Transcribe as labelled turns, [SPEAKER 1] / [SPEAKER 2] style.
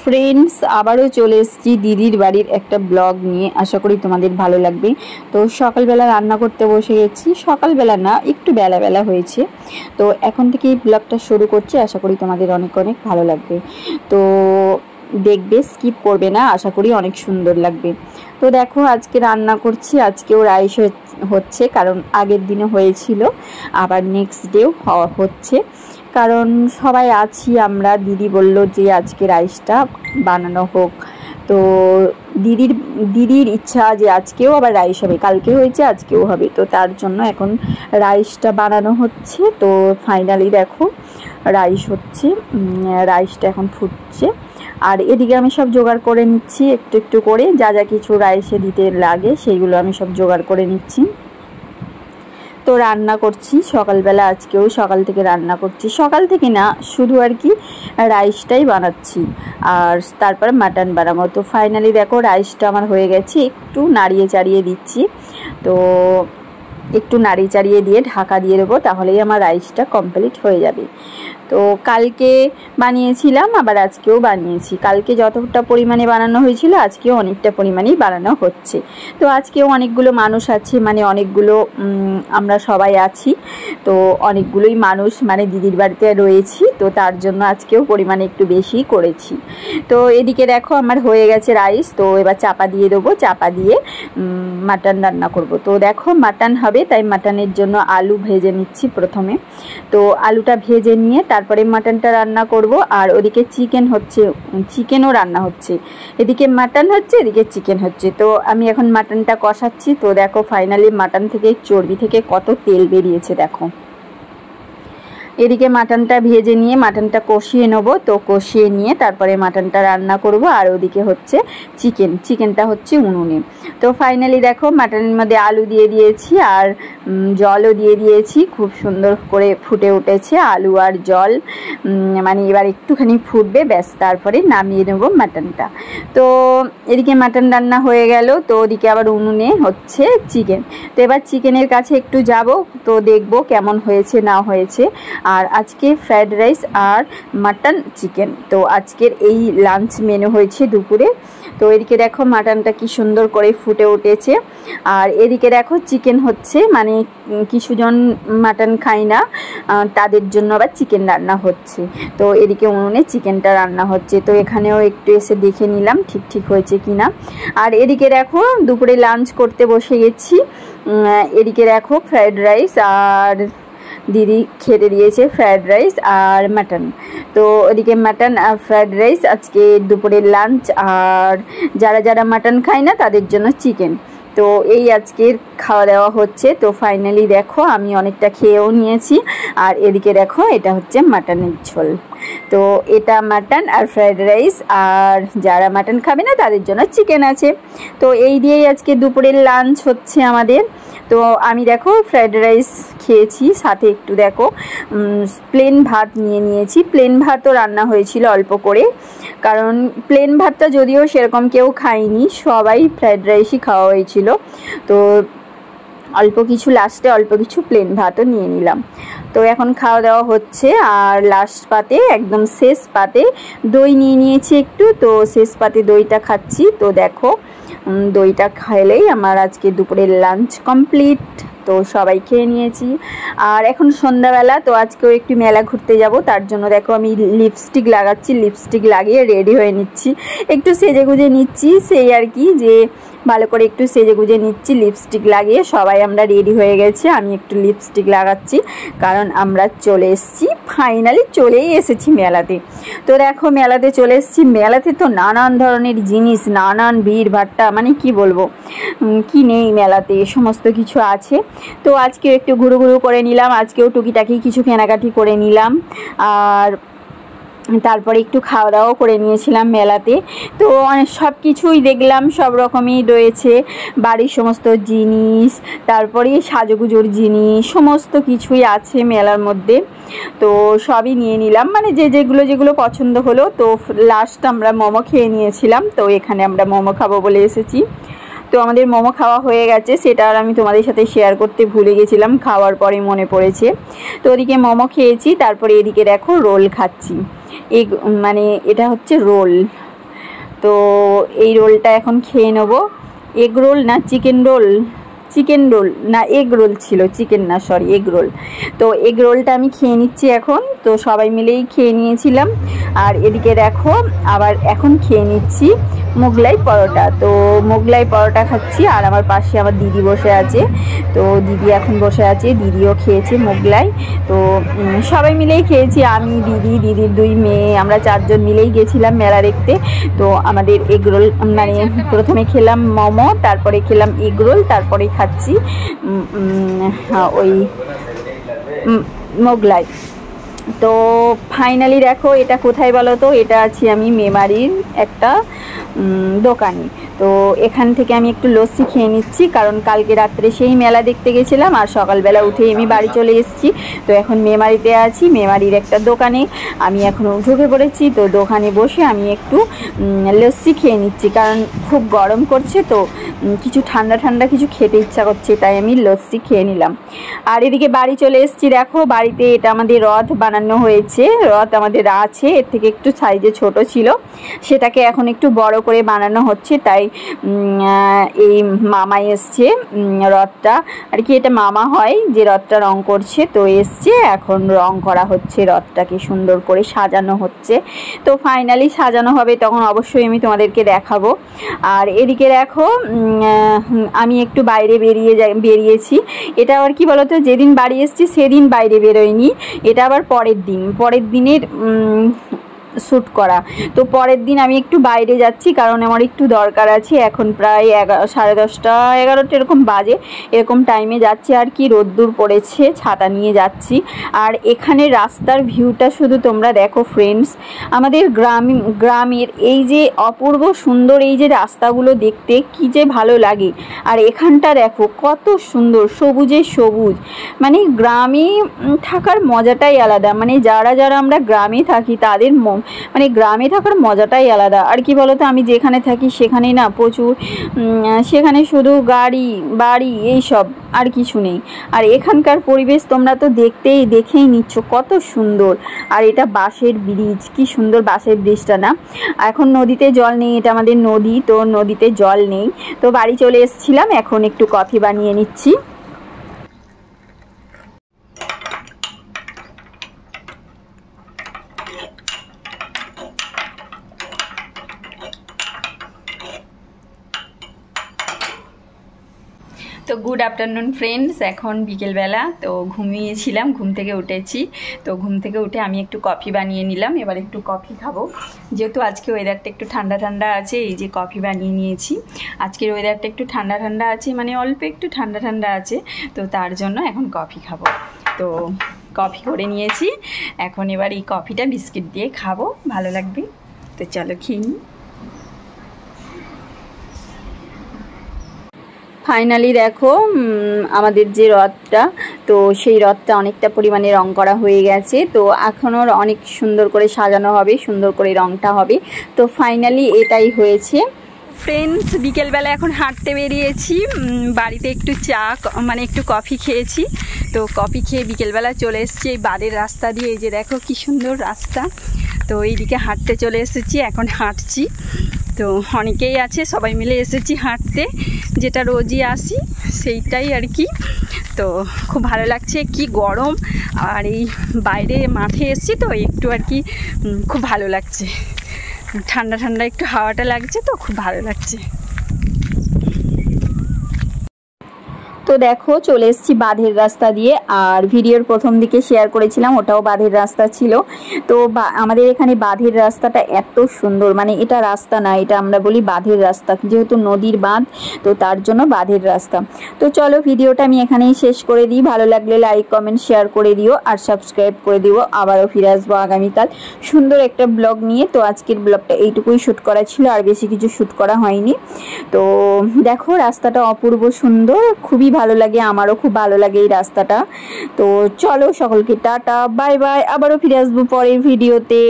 [SPEAKER 1] Friends, আবারও চলে এসেছি দিদির বাড়ির একটা ব্লগ নিয়ে। আশা করি তোমাদের ভালো লাগবে। তো সকালবেলা রান্না করতে বসে গেছি। সকালবেলা না, একটু বেলা হয়েছে। তো এখন থেকেই ব্লগটা শুরু করছি। আশা করি তোমাদের অনেক অনেক ভালো লাগবে। তো দেখবে, স্কিপ করবে না। আশা করি অনেক সুন্দর লাগবে। তো দেখো, আজকে রান্না করছি। আজকেও রাইস হচ্ছে, কারণ আগের দিনে হয়েছিল, আবার নেক্সট ডেও হচ্ছে। কারণ সবাই আছি আমরা। দিদি বলল যে আজকে রাইসটা বানানো হোক। তো দিদির ইচ্ছা যে আজকেও আবার রাইস হবে। কালকে হয়েছে, আজকেও হবে। তো তার জন্য এখন রাইসটা বানানো হচ্ছে। তো ফাইনালি দেখো রাইস হচ্ছে। রাইসটা এখন ফুটছে। আর এদিকে আমি সব জোগাড় করে নিচ্ছি একটু একটু করে। যা যা কিছু রাইসে দিতে লাগে সেইগুলো আমি সব জোগাড় করে নিচ্ছি। তো রান্না করছি সকালবেলা। আজকেও সকাল থেকে রান্না করছি। সকাল থেকে না, শুধু আর কি রাইসটাই বানাচ্ছি, আর তারপরে মাটন বানাবো। তো ফাইনালি দেখো রাইসটা আমার হয়ে গেছে। একটু নাড়িয়ে চাড়িয়ে দিচ্ছি। তো একটু নাড়িয়ে চাড়িয়ে দিয়ে ঢাকা দিয়ে দেবো, তাহলেই আমার রাইসটা কমপ্লিট হয়ে যাবে। তো কালকে বানিয়েছিলাম, আবার আজকেও বানিয়েছি। কালকে যতটা পরিমাণে বানানো হয়েছিল, আজকেও অনেকটা পরিমাণেই বানানো হচ্ছে। তো আজকেও অনেকগুলো মানুষ আছে, মানে অনেকগুলো আমরা সবাই আছি। তো অনেকগুলোই মানুষ মানে দিদির বাড়িতে রয়েছি। তো তার জন্য আজকেও পরিমাণে একটু বেশি করেছি। তো এদিকে দেখো আমার হয়ে গেছে রাইস। তো এবার চাপা দিয়ে দেবো। চাপা দিয়ে মাটন রান্না করব। তো দেখো মাটন হবে, তাই মাটনের জন্য আলু ভেজে নিচ্ছি প্রথমে। তো আলুটা ভেজে নিয়ে তারপরে মাটনটা রান্না করব। আর ওদিকে চিকেন হচ্ছে, চিকেনও রান্না হচ্ছে। এদিকে মাটন হচ্ছে, এদিকে চিকেন হচ্ছে। তো আমি এখন মাটনটা কষাচ্ছি। তো দেখো ফাইনালি মাটন থেকে, চর্বি থেকে কত তেল বেরিয়েছে দেখো। এদিকে মাটনটা ভেজে নিয়ে মাটনটা কষিয়ে নেবো। তো কষিয়ে নিয়ে তারপরে মাটনটা রান্না করব। আর ওদিকে হচ্ছে চিকেনটা হচ্ছে উনুনে। তো ফাইনালি দেখো মাটনের মধ্যে আলু দিয়ে দিয়েছি, আর জলও দিয়ে দিয়েছি। খুব সুন্দর করে ফুটে উঠেছে আলু আর জল। মানে এবার একটুখানি ফুটবে, ব্যাস, তারপরে নামিয়ে নেব মাটনটা। তো এদিকে মাটন রান্না হয়ে গেল। তো ওদিকে আবার উনুনে হচ্ছে চিকেন। তো এবার চিকেনের কাছে একটু যাব। তো দেখবো কেমন হয়েছে না হয়েছে। আর আজকে ফ্রাইড রাইস আর মাটন চিকেন। তো আজকের এই লাঞ্চ মেনু হয়েছে দুপুরে। তো এদিকে দেখো মাটনটা কি সুন্দর করে ফুটে উঠেছে। আর এদিকে দেখো চিকেন হচ্ছে, মানে কিছুজন মাটন খায় না, তাদের জন্য আবার চিকেন রান্না হচ্ছে। তো এদিকে উনুনে চিকেনটা রান্না হচ্ছে। তো এখানেও একটু এসে দেখে নিলাম ঠিক হয়েছে কিনা। আর এদিকে দেখো দুপুরে লাঞ্চ করতে বসে গেছি। এদিকে দেখো ফ্রাইড রাইস, আর দিদি খেতে দিয়েছে ফ্রায়েড রাইস আর মাটন। তো ওদিকে মাটন আর ফ্রায়েড রাইস আজকে দুপুরের লাঞ্চ। আর যারা যারা মাটন খায় না তাদের জন্য চিকেন। তো এই আজকের খাওয়া দাওয়া হচ্ছে। তো ফাইনালি দেখো আমি অনেকটা খেয়েও নিয়েছি। আর এদিকে দেখো এটা হচ্ছে মাটনের ঝোল। তো এটা মাটন আর ফ্রায়েড রাইস, আর যারা মাটন খাবে না তাদের জন্য চিকেন আছে। তো এই দিয়েই আজকে দুপুরের লাঞ্চ হচ্ছে আমাদের। তো আমি দেখো ফ্রায়েড রাইস খেয়েছি, সাথে একটু দেখো প্লেন ভাত নিয়েছি। প্লেন ভাতও রান্না হয়েছিল অল্প করে, কারণ প্লেন ভাতটা যদিও সেরকম কেউ খায়নি, সবাই ফ্রায়েড রাইসই খাওয়া হয়েছিল। তো অল্প কিছু লাস্টে অল্প কিছু প্লেন ভাতও নিয়ে নিলাম। তো এখন খাওয়া দাওয়া হচ্ছে। আর লাস্ট পাতে, একদম শেষ পাতে দই নিয়ে নিয়েছি একটু। তো শেষ পাতে দইটা খাচ্ছি। তো দেখো দইটা খেলেই আমার আজকে দুপুরের লাঞ্চ কমপ্লিট। তো সবাই খেয়ে নিয়েছি। আর এখন সন্ধ্যাবেলা। তো আজকেও একটু মেলা ঘুরতে যাব। তার জন্য দেখো আমি লিপস্টিক লাগাচ্ছি। লিপস্টিক লাগিয়ে রেডি হয়ে নিচ্ছি, একটু সেজে গুজে নিচ্ছি। সেই আর কি, যে ভালো করে একটু সেজে গুজে নিচ্ছি লিপস্টিক লাগিয়ে। সবাই আমরা রেডি হয়ে গেছি, আমি একটু লিপস্টিক লাগাচ্ছি, কারণ আমরা চলে এসেছি, ফাইনালি চলেই এসেছি মেলাতে। তো দেখো মেলাতে চলে এসেছি। মেলাতে তো নানান ধরনের জিনিস, নানান ভিড় ভাট্টা, মানে কি বলবো, কি নেই মেলাতে, সমস্ত কিছু আছে। তো আজকেও একটু ঘুরু করে নিলাম। আজকেও টুকিটাকি কিছু কেনাকাটি করে নিলাম। আর তারপরে একটু খাওয়া দাওয়াও করে নিয়েছিলাম মেলাতে। তো সব কিছুই দেখলাম, সব রকমই রয়েছে, বাড়ির সমস্ত জিনিস, তারপরে সাজুগুজুর জিনিস, সমস্ত কিছুই আছে মেলার মধ্যে। তো সবই নিয়ে নিলাম, মানে যেগুলো পছন্দ হলো। তো লাস্ট আমরা মোমো খেয়ে নিয়েছিলাম। তো এখানে আমরা মোমো খাবো বলে এসেছি। তো আমাদের মোমো খাওয়া হয়ে গেছে, সেটা আর আমি তোমাদের সাথে শেয়ার করতে ভুলে গেছিলাম, খাওয়ার পরে মনে পড়েছে। তো ওদিকে মোমো খেয়েছি, তারপরে এদিকে দেখো রোল খাচ্ছি। মানে এটা হচ্ছে রোল, তো এই রোলটা এখন খেয়ে নেবো। এগ রোল না চিকেন রোল, চিকেন রোল না এগ রোল ছিল, চিকেন না সরি এগ রোল। তো এগ রোলটা আমি খেয়ে নিচ্ছি এখন। তো সবাই মিলেই খেয়ে নিয়েছিলাম। আর এদিকে দেখো আবার এখন খেয়ে নিচ্ছি মোগলাই পরোটা। তো মোগলাই পরোটা খাচ্ছি আর আমার পাশে আমার দিদি বসে আছে। তো দিদি এখন বসে আছে, দিদিও খেয়েছে মোগলাই। তো সবাই মিলেই খেয়েছি, আমি দিদি, দিদির 2 মেয়ে, আমরা 4 জন মিলেই গেছিলাম মেলা দেখতে। তো আমাদের এগ রোল মানে প্রথমে খেলাম মোমো, তারপরে খেলাম এগ রোল, তারপরে খাচ্ছি ওই মোগলাই। তো ফাইনালি দেখো এটা কোথায় বলো তো, এটা আছি আমি মেমারির একটা দোকানে। তো এখান থেকে আমি একটু লস্যি খেয়ে নিচ্ছি, কারণ কালকে রাত্রে সেই মেলা দেখতে গেছিলাম আর সকালবেলা উঠেই আমি বাড়ি চলে এসেছি। তো এখন মেমারিতে আছি, মেমারির একটা দোকানে আমি এখন ঢুকে পড়েছি। তো দোকানে বসে আমি একটু লস্যি খেয়ে নিচ্ছি, কারণ খুব গরম করছে, তো কিছু ঠান্ডা ঠান্ডা কিছু খেতে ইচ্ছা করছে, তাই আমি লস্যি খেয়ে নিলাম। আর এদিকে বাড়ি চলে এসেছি, দেখো বাড়িতে এটা আমাদের রথ বানানো হয়েছে, রথ আমাদের আছে, এর থেকে একটু সাইজে ছোট ছিল, সেটাকে এখন একটু বড় করে বানানো হচ্ছে। তাই এই মামা এসছে, রথটা আর কি এটা মামা হয় যে রথটা রং করছে, তো এসছে এখন রং করা হচ্ছে, রথটাকে সুন্দর করে সাজানো হচ্ছে। তো ফাইনালি সাজানো হবে তখন অবশ্যই আমি তোমাদেরকে দেখাবো। আর এদিকে দেখো আমি একটু বাইরে বেরিয়েছি। এটা আবার কি বলতো, যেদিন বাড়ি এসেছি সেদিন বাইরে বেরোয়নি, এটা আবার পরের দিনের শ্যুট করা। তো পরের দিন আমি একটু বাইরে যাচ্ছি, কারণ আমার একটু দরকার আছে। এখন প্রায় 10:30 11টা এরকম বাজে, এরকম টাইমে যাচ্ছি আর কি, রোদ্দুর পড়েছে, ছাতা নিয়ে যাচ্ছি। আর এখানে রাস্তার ভিউটা শুধু তোমরা দেখো ফ্রেন্ডস, আমাদের গ্রামের এই যে অপূর্ব সুন্দর এই যে রাস্তাগুলো দেখতে কি যে ভালো লাগে। আর এখানটা দেখো কত সুন্দর, সবুজে সবুজ, মানে গ্রামে থাকার মজাটাই আলাদা। মানে যারা আমরা গ্রামে থাকি তাদের মানে গ্রামে থাকার মজাটাই আলাদা। আর কি বলতো, আমি যেখানে থাকি সেখানে না প্রচুর, সেখানে শুধু গাড়ি বাড়ি এইসব, আর কিছু নেই। আর এখানকার পরিবেশ তোমরা তো দেখেই নিচ্ছ কত সুন্দর। আর এটা বাঁশের ব্রিজ, কি সুন্দর বাঁশের ব্রিজটা না। এখন নদীতে জল নেই, এটা আমাদের নদী, তো নদীতে জল নেই। তো বাড়ি চলে এসেছিলাম, এখন একটু কফি বানিয়ে নিচ্ছি। তো গুড আফটারনুন ফ্রেন্ডস, এখন বিকেলবেলা। তো ঘুমিয়েছিলাম, ঘুম থেকে উঠেছি। তো ঘুম থেকে উঠে আমি একটু কফি বানিয়ে নিলাম, এবার একটু কফি খাবো। যেহেতু আজকে ওয়েদারটা একটু ঠান্ডা ঠান্ডা আছে, এই যে কফি বানিয়ে নিয়েছি। আজকের ওয়েদারটা একটু ঠান্ডা ঠান্ডা আছে, মানে অল্প একটু ঠান্ডা ঠান্ডা আছে, তো তার জন্য এখন কফি খাবো। তো কফি করে নিয়েছি, এখন এবার এই কফিটা বিস্কিট দিয়ে খাবো, ভালো লাগবে। তো চলো খেয়ে নিই। ফাইনালি দেখো আমাদের যে রথটা, তো সেই রথটা অনেকটা পরিমাণে রং করা হয়ে গেছে। তো এখনও অনেক সুন্দর করে সাজানো হবে, সুন্দর করে রংটা হবে। তো ফাইনালি এটাই হয়েছে। ফ্রেন্ডস, বিকেলবেলা এখন হাঁটতে বেরিয়েছি, বাড়িতে একটু চা মানে একটু কফি খেয়েছি। তো কফি খেয়ে বিকেলবেলা চলে এসেছি এই বাদের রাস্তা দিয়ে, এই যে দেখো কি সুন্দর রাস্তা। তো এইদিকে হাঁটতে চলে এসেছি, এখন হাঁটছি। তো অনেকেই আছে, সবাই মিলে এসেছি হাঁটতে, যেটা রোজই আসি সেইটাই আর কি। তো খুব ভালো লাগছে, কি গরম। আর এই বাইরে মাঠে এসেছি তো একটু আর কি খুব ভালো লাগছে, ঠান্ডা ঠান্ডা একটু হাওয়াটা লাগছে, তো খুব ভালো লাগছে। তো দেখো চলে এসেছি বাঁধের রাস্তা দিয়ে। আর ভিডিওর প্রথম দিকে শেয়ার করেছিলাম, ওটাও বাঁধের রাস্তা ছিল। তো আমাদের এখানে বাঁধের রাস্তাটা এত সুন্দর, মানে এটা রাস্তা না, এটা আমরা বলি বাঁধের রাস্তা, যেহেতু নদীর বাঁধ, তো তার জন্য বাঁধের রাস্তা। তো চলো ভিডিওটা আমি এখানেই শেষ করে দিই। ভালো লাগলে লাইক কমেন্ট শেয়ার করে দিও আর সাবস্ক্রাইব করে দিও। আবারও ফিরে আসবো আগামীকাল সুন্দর একটা ব্লগ নিয়ে। তো আজকের ব্লগটা এইটুকুই শ্যুট করা ছিল, আর বেশি কিছু শ্যুট করা হয়নি। তো দেখো রাস্তাটা অপূর্ব সুন্দর, খুবই ভালো লাগে, আমারও খুব ভালো লাগে এই রাস্তাটা। তো চলো সকলকে টাটা বাই বাই, আবারও ফিরে আসবো পরের ভিডিওতে।